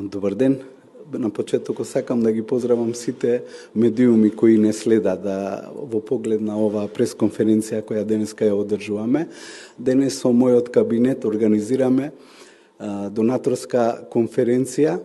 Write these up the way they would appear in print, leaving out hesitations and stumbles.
Добар ден. На почетокот сакам да ги поздравам сите медиуми кои не следат во поглед на оваа пресконференција која денеска ја одржуваме. Денес со мојот кабинет организираме донаторска конференција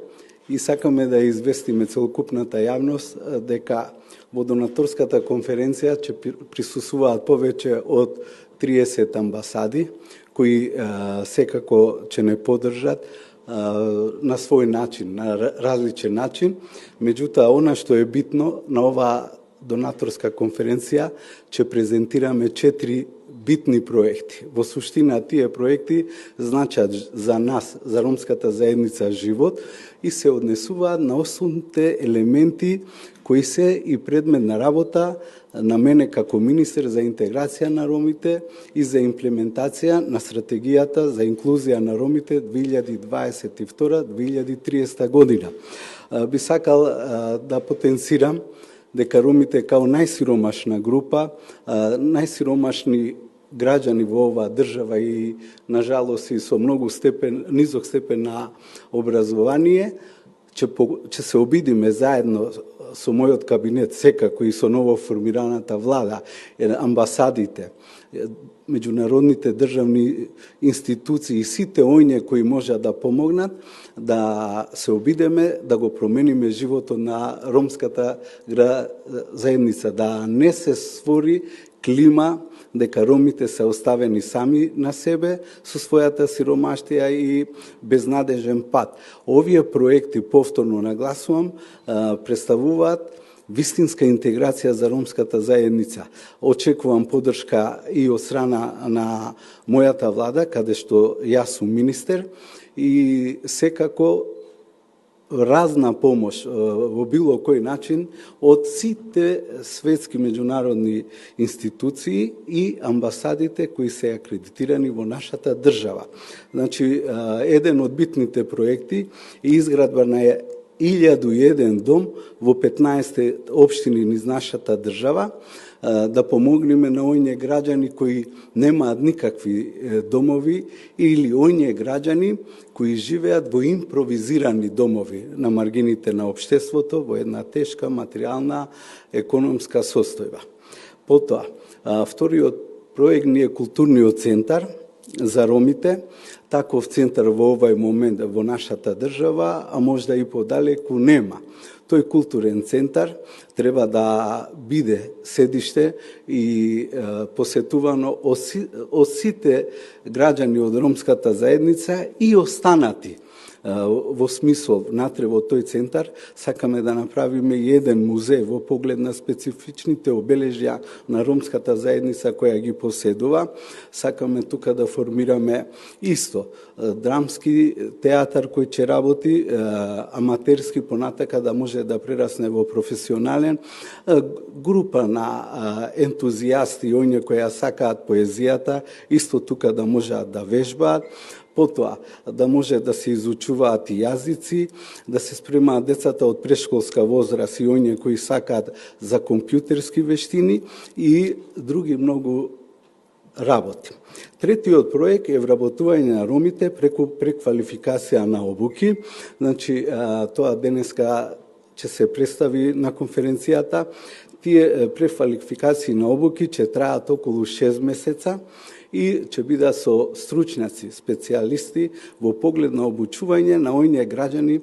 и сакаме да известиме целокупната јавност дека во донаторската конференција ќе присуствуваат повеќе од 30 амбасади кои секако ќе не поддржат на свој начин, на различен начин. Меѓутоа, она што е битно на оваа донаторска конференција, ќе презентираме 4 битни проекти. Во суштина, тие проекти значат за нас, за ромската заедница, живот и се однесуваат на основните елементи кои се и предмет на работа на мене како министер за интеграција на ромите и за имплементација на стратегијата за инклузија на ромите 2022-2030 година. Би сакал да потенцирам дека ромите као најсиромашна група, најсиромашни граѓани во оваа држава и, на жалост, и со многу низок степен на образование, ќе се обидиме заедно со мојот кабинет, секако и со ново формираната влада, амбасадите, меѓународните државни институции и сите оње кои можат да помогнат, да се обидеме да го промениме животот на ромската заедница, да не се створи клима дека ромите се оставени сами на себе со својата сиромаштија и безнадежен пат. Овие проекти, повторно нагласувам, представуваат вистинска интеграција за ромската заедница. Очекувам поддршка и од страна на мојата влада, каде што јас сум министер, и секако разна помош во било кој начин од сите светски меѓународни институции и амбасадите кои се акредитирани во нашата држава. Значи, еден од битните проекти е изградба на 1001 дом во 15 општини низ нашата држава, да помогнеме на оние граѓани кои немаат никакви домови или оние граѓани кои живеат во импровизирани домови на маргините на општеството во една тешка материјална економска состојба. Потоа, вториот проект ни е културниот центар за ромите, таков центар во овај момент во нашата држава, а можда и подалеку нема. Тој културен центар треба да биде седиште и посетувано од сите граѓани од ромската заедница и останати. Во смисол, натре во тој центар, сакаме да направиме еден музеј во поглед на специфичните обележја на ромската заедница која ги поседува. Сакаме тука да формираме исто драмски театар кој ќе работи, аматерски понатака да може да прерасне во професионален, група на ентузијасти, оние кои сакаат поезијата, исто тука да можат да вежбаат. Потоа, да може да се изучуваат и јазици, да се спремаат децата од прешколска возраст и оние кои сакаат за компјутерски вештини и други многу работи. Третиот проект е вработување на ромите преку преквалификација на обуки. Значи, тоа денеска ќе се представи на конференцијата. Тие преквалификации на обуки ќе траат околу 6 месеца и ќе бидат со стручњаци, специјалисти во поглед на обучување на оние граѓани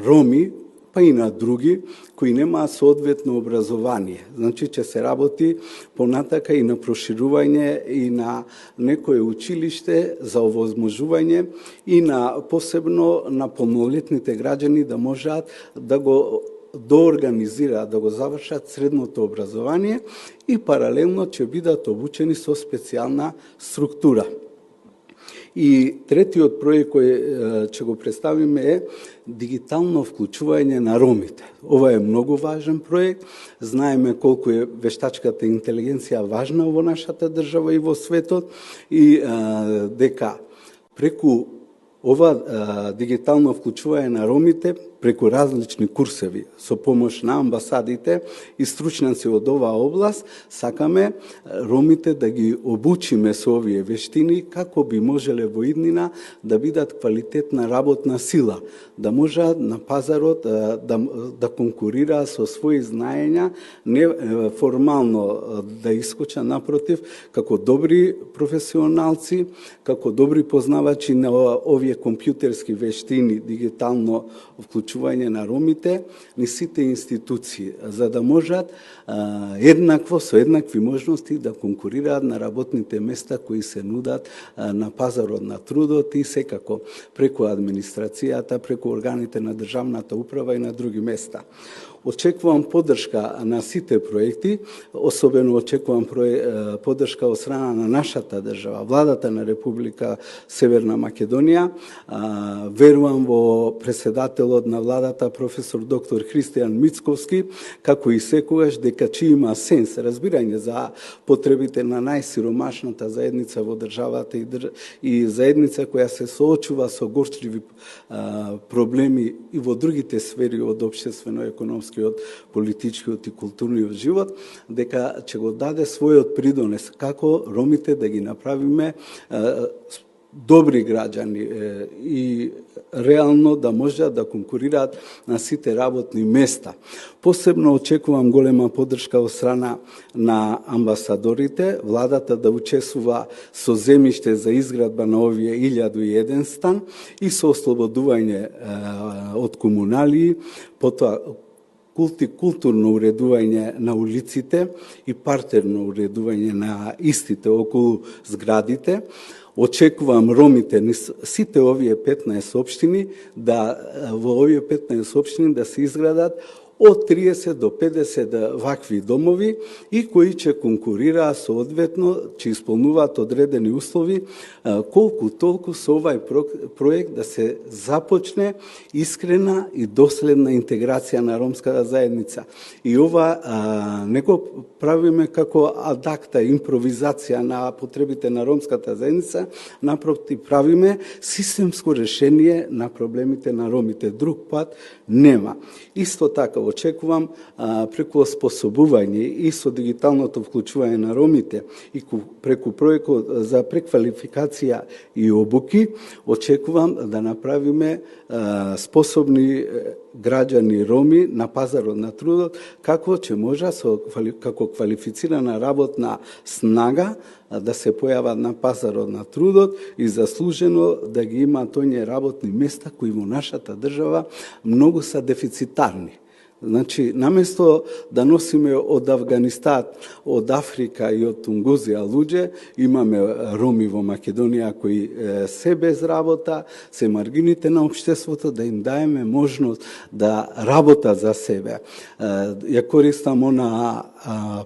роми, па и на други кои немаат соодветно образование. Значи, ќе се работи понатака и на проширување и на некое училиште за овозможување и на посебно на полнолетните граѓани да можат да го доорганизираат, да го завршат средното образование и паралелно ќе бидат обучени со специјална структура. И третиот проект кој ќе го представиме е дигитално вклучување на ромите. Ова е многу важен проект. Знаеме колку е вештачката интелигенција важна во нашата држава и во светот и дека преку ова дигитално вклучување на ромите преку различни курсеви со помош на амбасадите и стручњаци од оваа област, сакаме ромите да ги обучиме со овие вештини како би можеле во иднина да бидат квалитетна работна сила, да можат на пазарот да конкурираат со своји знаења, не формално да искоча, напротив, како добри професионалци, како добри познавачи на овие компјутерски вештини, дигитално вклучување на ромите, ни сите институции, за да можат еднакво, со еднакви можности да конкурираат на работните места кои се нудат на пазарот на трудот и секако преку администрацијата, преку органите на државната управа и на други места. Очекувам поддршка на сите проекти, особено очекувам поддршка од страна на нашата држава, владата на Република Северна Македонија. Верувам во преседателот на владата, професор доктор Христијан Мицковски, како и секогаш дека чи има сенс, разбирање за потребите на најсиромашната заедница во државата и заедница која се соочува со горчливи проблеми и во другите сфери од општествено-економски, политичкиот и културниот живот, дека ќе го даде својот придонес како ромите да ги направиме добри граѓани и реално да можат да конкурираат на сите работни места. Посебно очекувам голема поддршка од страна на амбасадорите, владата да учествува со земјиште за изградба на овие 1001 стан и со ослободување од комуналии, потоа културно уредување на улиците и партерно уредување на истите околу зградите. Очекувам ромите сите овие 15 општини во овие 15 општини да се изградат од 30 до 50 вакви домови и кои ќе конкурираат соодветно, ќе исполнуваат одредени услови, колку толку со овај проект да се започне искрена и доследна интеграција на ромската заедница. И ова не го правиме како адакта, импровизација на потребите на ромската заедница, напротив, правиме системско решение на проблемите на ромите. Друг пат нема. Исто така очекувам преку оспособување и со дигиталното вклучување на ромите и преку проектот за преквалификација и обуки, очекувам да направиме способни граѓани роми на пазарот на трудот, како ќе може како квалифицирана работна снага да се појават на пазарот на трудот и заслужено да ги имаат оние работни места кои во нашата држава многу се дефицитарни. Значи, наместо да носиме од Авганистан, од Африка и од Тунгузија луѓе, имаме роми во Македонија кои се без работа, се маргините на општеството, да им даеме можност да работат за себе. Ја користам она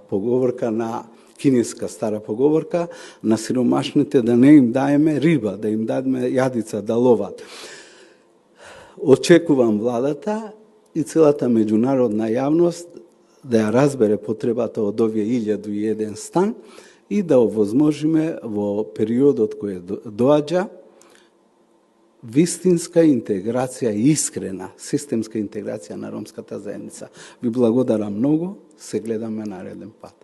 поговорка на кинеска стара поговорка, на сиромашните да не им даеме риба, да им дадеме јадица да ловат. Очекувам владата и целата меѓународна јавност да ја разбере потребата од овие 1001 стан и да овозможиме во периодот кој доаѓа вистинска интеграција, искрена системска интеграција на ромската заедница. Ви благодарам многу, се гледаме нареден пат.